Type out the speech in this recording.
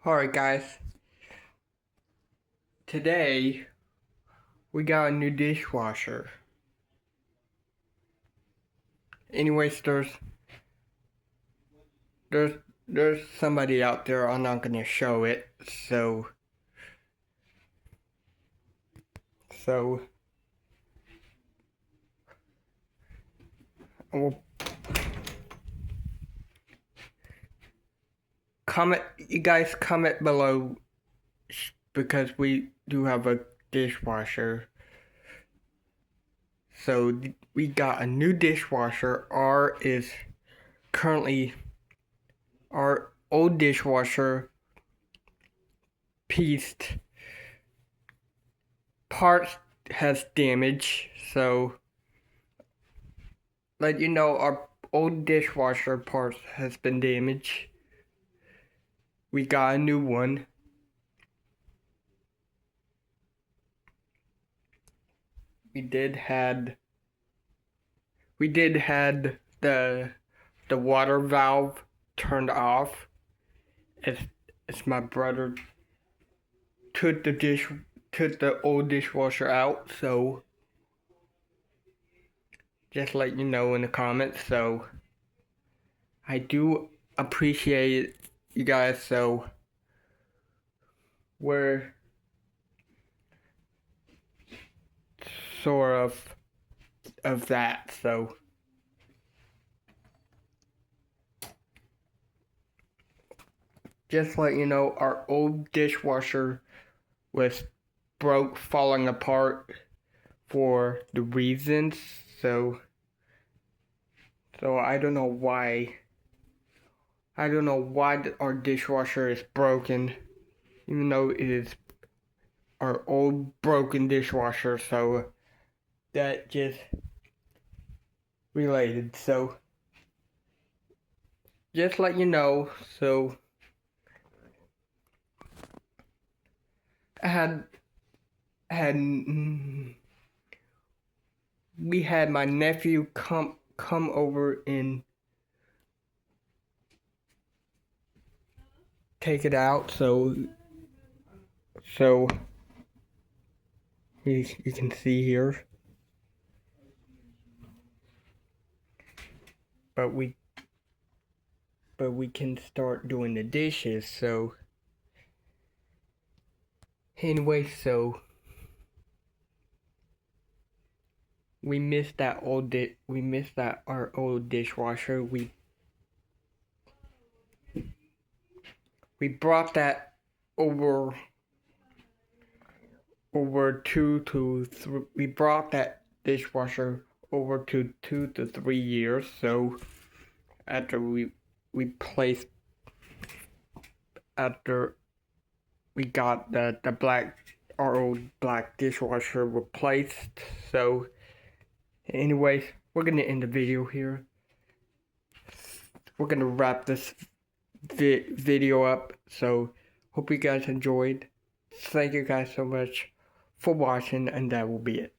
Alright guys, today we got a new dishwasher. Anyways, there's somebody out there. I'm not gonna show it, so well, you guys comment below because we do have a dishwasher. So we got a new dishwasher. Our old dishwasher pieced parts has damage, so let you know our old dishwasher parts has been damaged. We got a new one. We did had the water valve turned off as my brother took the old dishwasher out, so just let you know in the comments. So I do appreciate you guys, so we're sort of that, so just let you know our old dishwasher was falling apart for the reasons, so I don't know why our dishwasher is broken, even though it is our old broken dishwasher, so that just related. So just let you know. So we had my nephew come over and take it out, so you can see here, but we can start doing the dishes. So anyway, so we missed our old dishwasher. We brought that over 2 to 3. We brought that dishwasher over to 2 to 3 years. So after we got our old black dishwasher replaced. So anyways, we're gonna end the video here. We're gonna wrap this video up. So hope you guys enjoyed. Thank you guys so much for watching, and that will be it.